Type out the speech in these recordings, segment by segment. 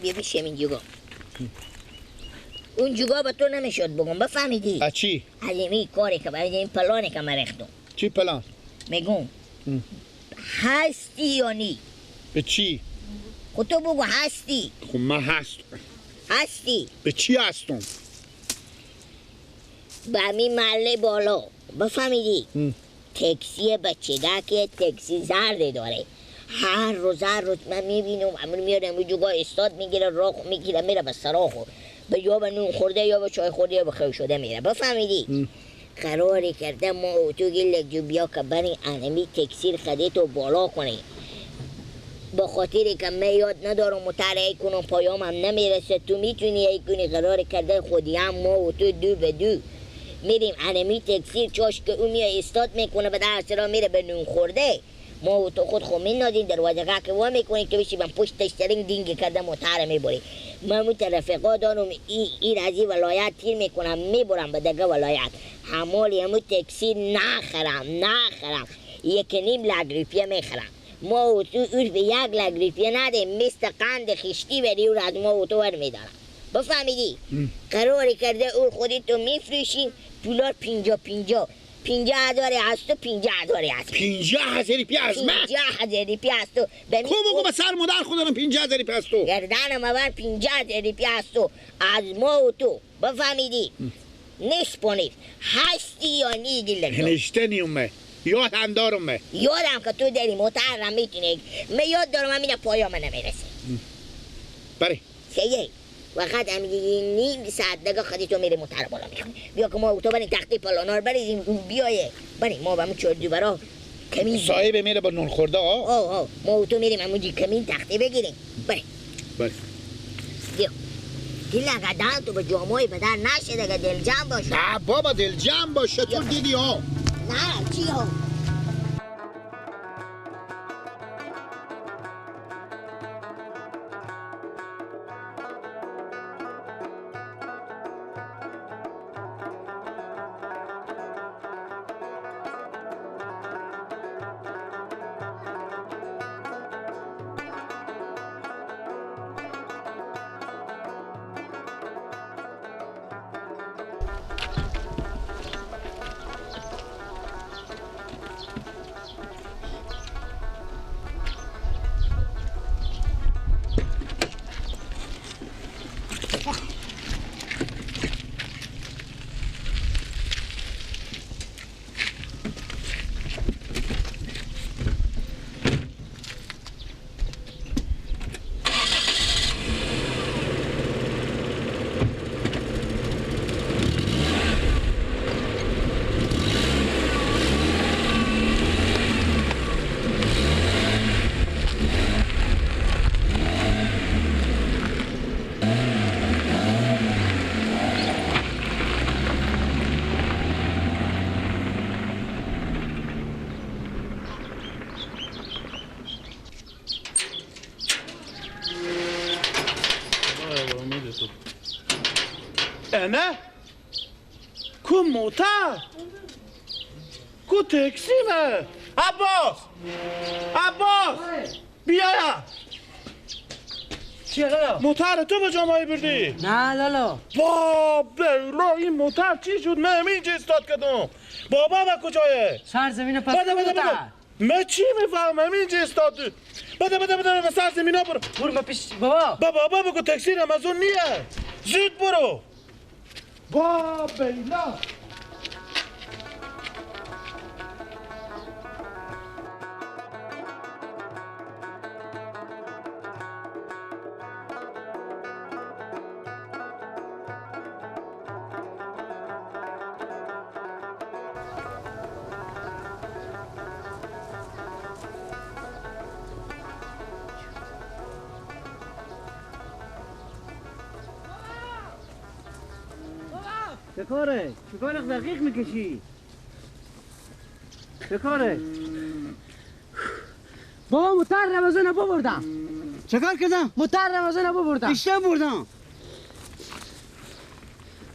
بیا بشیم این جوگا. اون جوگا به تو نمیشد بگم بفهمیدی؟ از چی؟ از این کاری که باید این پلانی که من ریختم. چی پلان؟ میگم هستی یا نی؟ به چی؟ خود تو بگو هستی. خب من هستی به چی هستم؟ به همین محله بالا بفهمیدی؟ تکسی بچگک تکسی زرده داره. هر روز من میبینم امون میاد امون جوگا استاد میگیره راه میگیره میره به سراخو به یا به نون خورده یا به چای خورده یا به خیلی شده میره بفهمیدی؟ قراری کرده ما تو گلک جو بیا که برین انمی تکسی خده تو بالا کنی با خاطری که من یاد ندارم مطالعه کنم پایام هم نمیرسه تو میتونی ای کنی. قرار کرده خودی هم ما و تو دو به دو میریم انمی تکسی چاش که اون میاد استاد میکنه به درس را میره به نون خورده ما و تو خود خود میندازیم دروازه که وا میکنیم که بشی من پشتش ترین دینگ کرده مطالعه میبری. من مو رفقا دارم این از این ولایت تیر میکنم میبرم به دگه ولایت همالی همو تکسی نخرم 1.5 لک روپیه میخرم. ما و تو اوش به 1 لک روپیه نده مثل قند خشتی بری او را از ما و تو ور میدارم بفهمیدی؟ قراری کرده او خودی تو میفروشین پولار 50,000 هست و 50,000 هست. 50,000 روپیه از من؟ 50,000 روپیه هست و بگو به سر مادر خودم 50,000 روپیه از تو گردن من 50,000 روپیه هست و از ما و تو بفهمیدی؟ نشپونید هستی یا نی گلک هنشته نیومه یاد هم دارم یادم که تو داری مطرم میتونی من یاد دارم همینه پایام نمیرسه بره سیه وقت هم نیم ساعت دگه خودی تو میره مطرم بالا میخونی بیا که ما تو بریم تختی پلانا رو بریزیم بیایه بریم ما به همون چردو برا کمین صاحب میره با نون خورده ما و تو میریم همون کمین تختی بگیریم بریم بله بیا گلک دن تو به جامعه بدن نشه دگه دل جمع باشه نه بابا دل جمع باشه تو دیدی ها نه چی ها نه کو موتر کو تکسیمه عباس بیا چیه لالا؟ موتر تو به جامعه بردی؟ نه لالا با بیلا این موتر چی شد؟ من همینجا استاد کردم بابا با کجایه؟ سرزمین پس بده من چی میفهم همینجا استاد بده به سرزمین ها برو با پیش بابا بگو تکسی رمزون نیه زود برو با بیلا چه کاره دقیق میکشی چه کاره بابا موتر رمضان بردم چه کار کردم؟ موتر رمضان بردم اشتباه بردم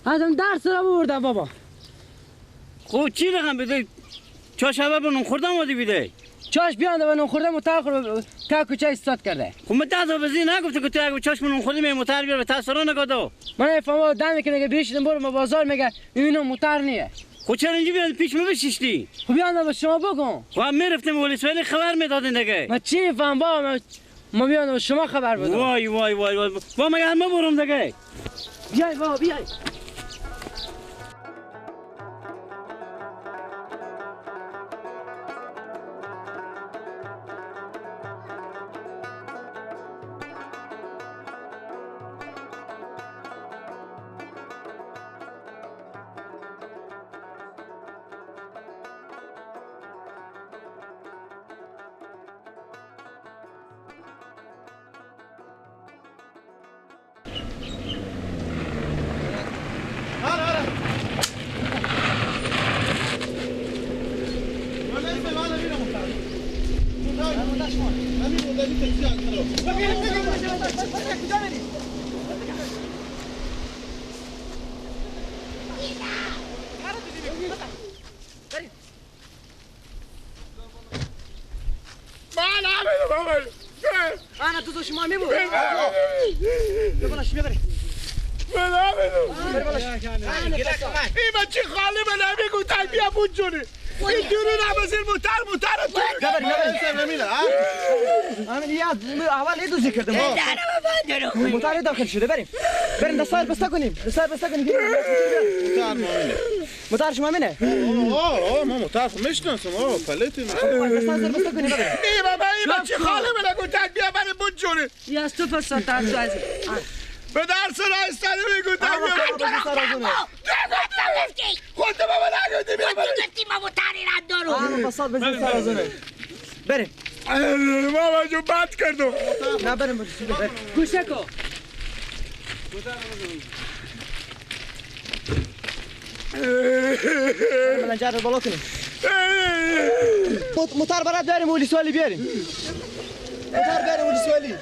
ازم درس را بردم بابا خب چی رقم بده؟ چه شبه بنون خوردم آدی بیده؟ چاش بیان و نون خورده موتر خورده تا کوچه استاد کرده. خب متاسف بزی نگفته که تو اگه چشم نون خوردی می موتر بیار به تاثیر نگادو. من نفهمم دمی که نگه بیشتر برم بازار میگه اینو موتر نیه. خب چرا اینجا بیاد پیش بشیشتی؟ خب بیان به شما بگم. خب میرفتیم ولی سوال خبر میدادین دیگه. من چی میفهم بابا ما بیان به شما خبر بدم. وای وای وای وای. با مگه ما برم دیگه. بیای بابا بیای. انا تو شما میبود این بچه خاله به نمیگو تک بیا بود جونه این دونه نمازیر موتر همین یاد اول ایدو ذکر کردم موتر داخل شده بریم دستار بسته کنیم موتر شما منه ما موتر خب میشناسم پلتی دستار بسته کنیم بریم این بچه خاله به نگو تک بیا بریم بود جونه یه از تو پس ساتر تو عزیز. به درس رایستانی میگو تک بیا خودت بابا نگویدی بیا بریم گفتی ما موتری رد دارو. بسات بزن سرازونه بریم بابا جو بد کردم نه بریم گوشه کو. ملنجر رو بالا کنیم موتر برات بریم ولی سوالی بیاریم موتر بریم ولی سوالی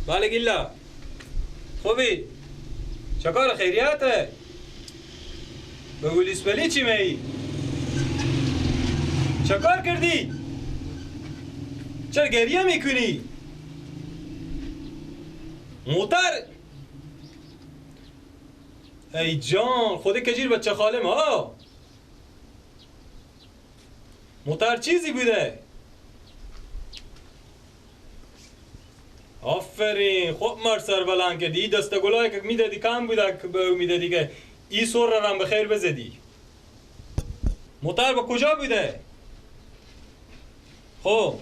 بله گیلا خوبی؟ چکار خیریته؟ به ولیس ولی چی میی؟ چکار کردی؟ چرا گریه میکنی؟ موتر؟ ای جان خود کجیر بچه خاله ما موتر چیزی بوده؟ آفرین خوب مرد سر بلند کردی ای دسته گلایی که میدادی کم بوده که به میدادی که ای سور را هم بخیر بزدی موتر با کجا بوده؟ خب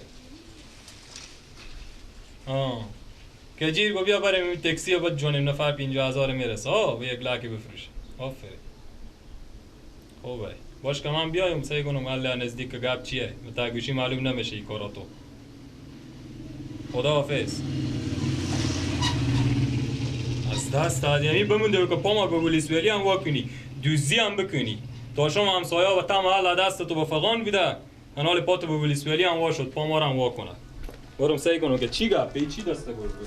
کجیر با بیا بریم این تکسی با جونیم نفر 50,000 میرسه به یک لاکی بفروش آفرین خوبه باش که من بیایم سعی کنم الله نزدیک که گپ چیه متا گوشی معلوم نمیشه این کارا تو خدا حافظ از دست داد یعنی بمونده که پا ما به ولیس ولی هم واکنی دوزی هم بکنی تا شما همسایه و تم حال دست تو به فغان بیده انال پا تو به ولیس ولی هم وا شد پا ما رو هم واکنه برم سعی کنم که چی گپ چی دسته گرد برو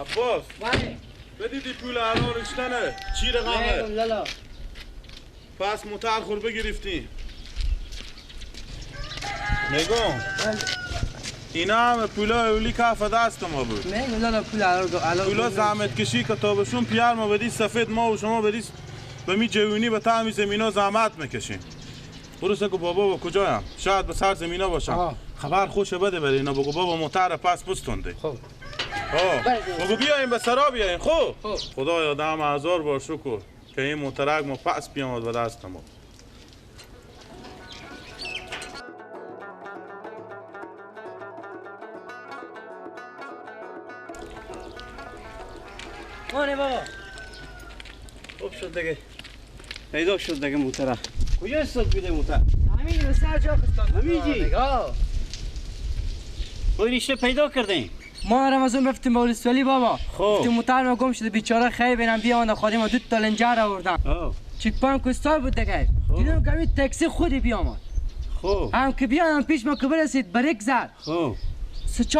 عباس بله بدیدی پول الانش نه چی رقمه لالا پس موتر خور بگرفتیم نگاه اینا همه پولا اولی کف دست ما بود میگم لالا پول الان پولا زحمت کشی کتابشون پیار ما بدی سفید ما و شما بدی به می جوونی به تامی زمینا زحمت میکشیم برو سگو بابا کجایم شاید به سر زمینا باشم خبر خوش بده بره اینا بگو بابا موتر پس پستونده خب بگو بیایم به سرا بیایم خب خدایا دم هزار بار شکر که این موترک ما پس بیامد به دست ما مانه بابا خوب شد دیگه پیدا شد دیگه موتره کجا استاد بیده موتر همین سر جا خستاد همیجی خود ریشه پیدا کردیم ما رمضان رفتیم به ولسوالی بابا خب گفتیم موتر ما گم شده بیچاره خیلی بینم بیان خودی ما 2 تا لنجر آوردن چیک پانک استاد بود دیگه دیدم که همین تاکسی خودی بیامد خب هم که بیان پیش ما که برسید بریک زد خب 3-4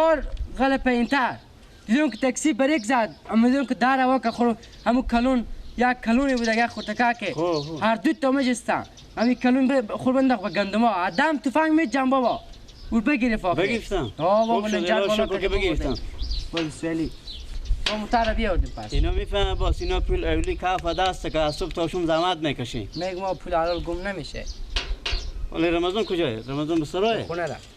غلط اینتر دیدم که تاکسی بریک زد اما دیدم که در هوا که خورو همون کلون یک کلونی بود دیگه خورتکا که هر 2 تا مجستن همین کلون خور بنداخت به گندما آدم تفنگ می جنب بابا ور بگیرف آخه بگیرفتم بابا شد لنجر بالا که بگیرفتم ولسوالی ما موتر بیاردیم پس اینا میفهمه باس اینا پول اولی کف دسته که از صبح تاشون زحمت میکشیم میگم ما پول حلال گم نمیشه ولی رمضان کجاه؟ رمضان به سرایه؟ خونه رفت